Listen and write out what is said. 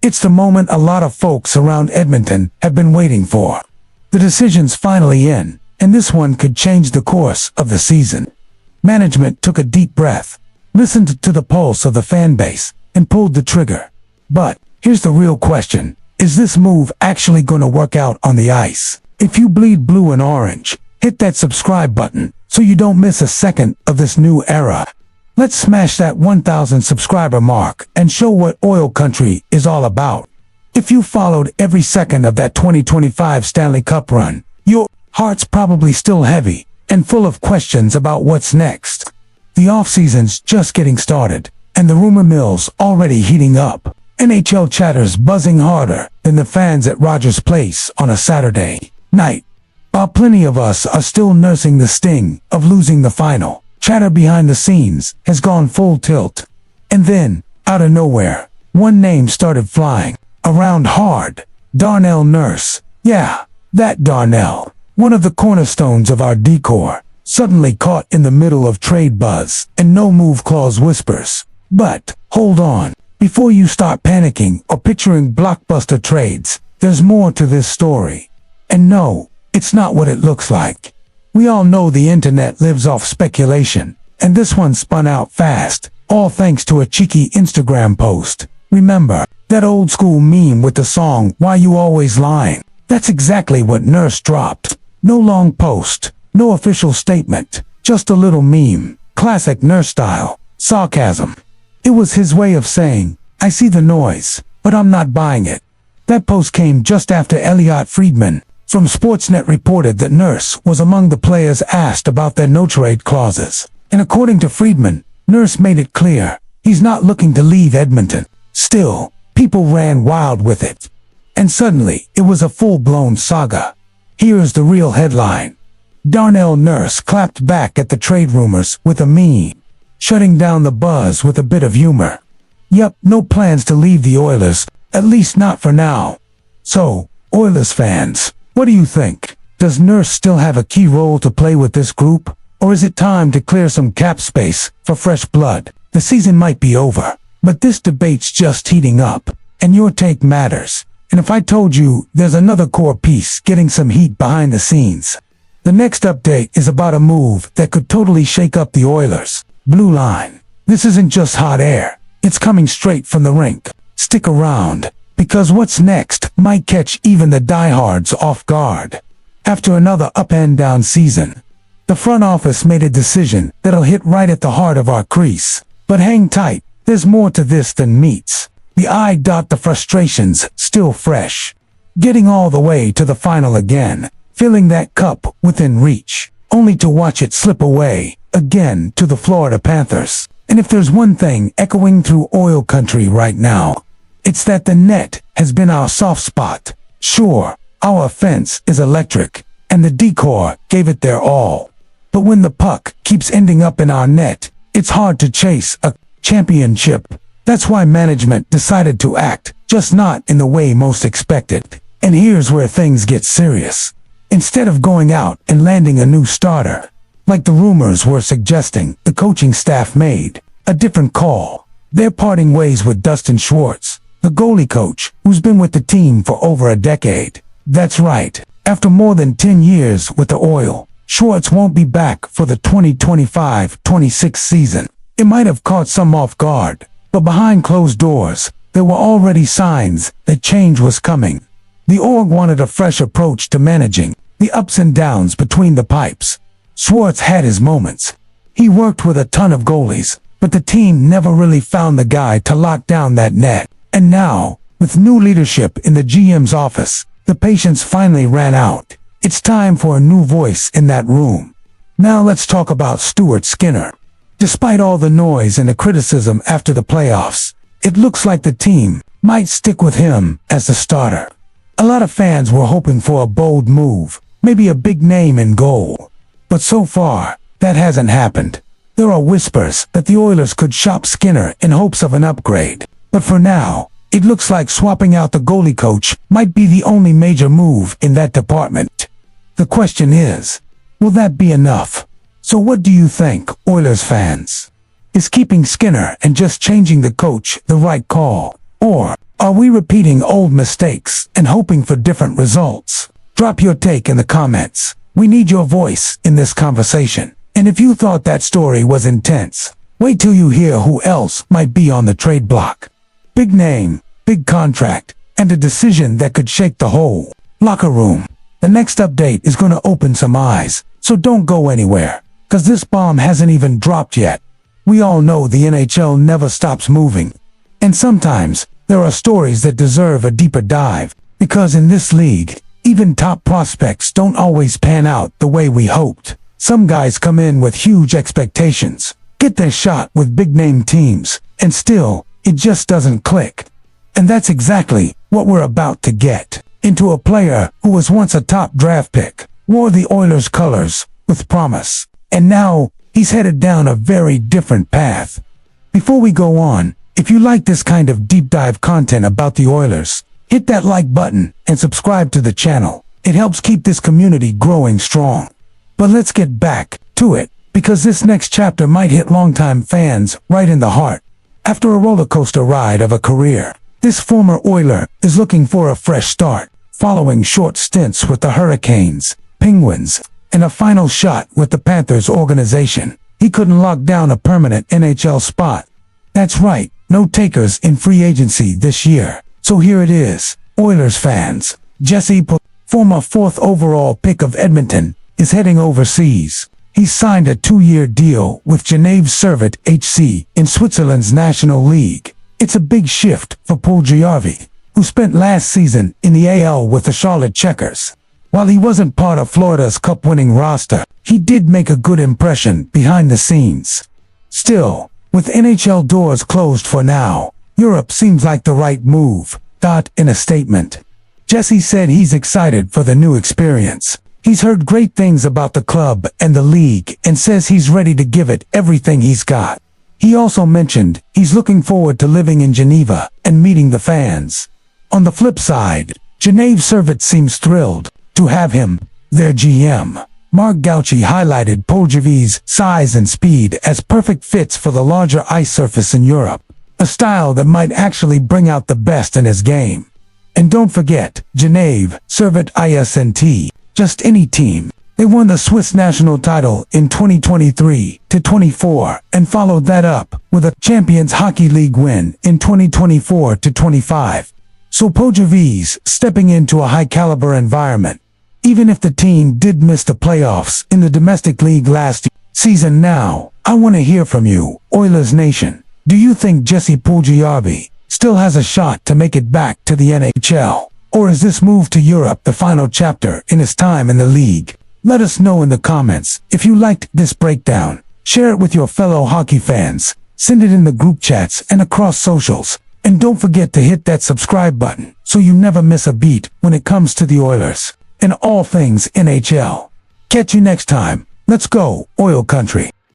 It's the moment a lot of folks around Edmonton have been waiting for. The decision's finally in, and this one could change the course of the season. Management took a deep breath, listened to the pulse of the fan base, and pulled the trigger. But here's the real question. Is this move actually going to work out on the ice? If you bleed blue and orange, hit that subscribe button so you don't miss a second of this new era. Let's smash that 1,000 subscriber mark and show what Oil Country is all about. If you followed every second of that 2025 Stanley Cup run, your heart's probably still heavy and full of questions about what's next. The offseason's just getting started, and the rumor mill's already heating up. NHL chatter's buzzing harder than the fans at Rogers Place on a Saturday night. While plenty of us are still nursing the sting of losing the final, chatter behind the scenes has gone full tilt. And then, out of nowhere, one name started flying around hard. Darnell Nurse. Yeah, that Darnell, one of the cornerstones of our decor, suddenly caught in the middle of trade buzz and no-move clause whispers. But, hold on. Before you start panicking or picturing blockbuster trades, there's more to this story. And no, it's not what it looks like. We all know the internet lives off speculation, and this one spun out fast, all thanks to a cheeky Instagram post. Remember, that old school meme with the song, "Why You Always Lying"? That's exactly what Nurse dropped. No long post, no official statement, just a little meme, classic Nurse style, sarcasm. It was his way of saying, I see the noise, but I'm not buying it. That post came just after Elliot Friedman from Sportsnet reported that Nurse was among the players asked about their no-trade clauses. And according to Friedman, Nurse made it clear he's not looking to leave Edmonton. Still, people ran wild with it. And suddenly, it was a full-blown saga. Here's the real headline. Darnell Nurse clapped back at the trade rumors with a meme, shutting down the buzz with a bit of humor. Yep, no plans to leave the Oilers, at least not for now. So, Oilers fans, what do you think? Does Nurse still have a key role to play with this group? Or is it time to clear some cap space for fresh blood? The season might be over, but this debate's just heating up, and your take matters. And if I told you there's another core piece getting some heat behind the scenes? The next update is about a move that could totally shake up the Oilers. Blue line. This isn't just hot air. It's coming straight from the rink. Stick around, because what's next might catch even the diehards off guard. After another up and down season, the front office made a decision that'll hit right at the heart of our crease. But hang tight, there's more to this than meets the eye. The frustration's still fresh. Getting all the way to the final again, filling that cup within reach, only to watch it slip away again to the Florida Panthers. And if there's one thing echoing through Oil Country right now, it's that the net has been our soft spot. Sure, our offense is electric, and the decor gave it their all. But when the puck keeps ending up in our net, it's hard to chase a championship. That's why management decided to act, just not in the way most expected. And here's where things get serious. Instead of going out and landing a new starter, like the rumors were suggesting, the coaching staff made a different call. They're parting ways with Dustin Schwartz, the goalie coach, who's been with the team for over a decade. That's right, after more than 10 years with the Oil, Schwartz won't be back for the 2025-26 season. It might have caught some off guard, but behind closed doors, there were already signs that change was coming. The org wanted a fresh approach to managing the ups and downs between the pipes. Schwartz had his moments. He worked with a ton of goalies, but the team never really found the guy to lock down that net. And now, with new leadership in the GM's office, the patience finally ran out. It's time for a new voice in that room. Now let's talk about Stuart Skinner. Despite all the noise and the criticism after the playoffs, it looks like the team might stick with him as the starter. A lot of fans were hoping for a bold move, maybe a big name in goal. But so far, that hasn't happened. There are whispers that the Oilers could shop Skinner in hopes of an upgrade. But for now, it looks like swapping out the goalie coach might be the only major move in that department. The question is, will that be enough? So what do you think, Oilers fans? Is keeping Skinner and just changing the coach the right call? Or are we repeating old mistakes and hoping for different results? Drop your take in the comments. We need your voice in this conversation. And if you thought that story was intense, wait till you hear who else might be on the trade block. Big name, big contract, and a decision that could shake the whole locker room. The next update is going to open some eyes, so don't go anywhere, cause this bomb hasn't even dropped yet. We all know the NHL never stops moving. And sometimes, there are stories that deserve a deeper dive, because in this league, even top prospects don't always pan out the way we hoped. Some guys come in with huge expectations, get their shot with big-name teams, and still, it just doesn't click. And that's exactly what we're about to get into. A player who was once a top draft pick, wore the Oilers' colors with promise, and now he's headed down a very different path. Before we go on, if you like this kind of deep dive content about the Oilers, hit that like button and subscribe to the channel. It helps keep this community growing strong. But let's get back to it, because this next chapter might hit longtime fans right in the heart. After a roller coaster ride of a career, this former Oiler is looking for a fresh start, following short stints with the Hurricanes, Penguins, and a final shot with the Panthers organization. He couldn't lock down a permanent NHL spot. That's right, no takers in free agency this year. So here it is, Oilers fans. Jesse Puljujarvi, former 4th overall pick of Edmonton, is heading overseas. He's signed a 2-year deal with Genève Servette HC in Switzerland's National League. It's a big shift for Puljujarvi, who spent last season in the AL with the Charlotte Checkers. While he wasn't part of Florida's cup-winning roster, he did make a good impression behind the scenes. Still, with NHL doors closed for now, Europe seems like the right move. In a statement, Jesse said he's excited for the new experience. He's heard great things about the club and the league and says he's ready to give it everything he's got. He also mentioned he's looking forward to living in Geneva and meeting the fans. On the flip side, Genève Servette seems thrilled to have him. Their GM, Mark Gauchi, highlighted Puljujarvi's size and speed as perfect fits for the larger ice surface in Europe, a style that might actually bring out the best in his game. And don't forget, Genève Servette isn't just any team. They won the Swiss national title in 2023-24 and followed that up with a Champions Hockey League win in 2024-25. So Puljujarvi's stepping into a high-caliber environment, even if the team did miss the playoffs in the domestic league last season. Now, I want to hear from you, Oilers Nation. Do you think Jesse Puljujarvi still has a shot to make it back to the NHL? Or is this move to Europe the final chapter in his time in the league? Let us know in the comments. If you liked this breakdown, share it with your fellow hockey fans, send it in the group chats and across socials, and don't forget to hit that subscribe button so you never miss a beat when it comes to the Oilers and all things NHL. Catch you next time. Let's go, Oil Country.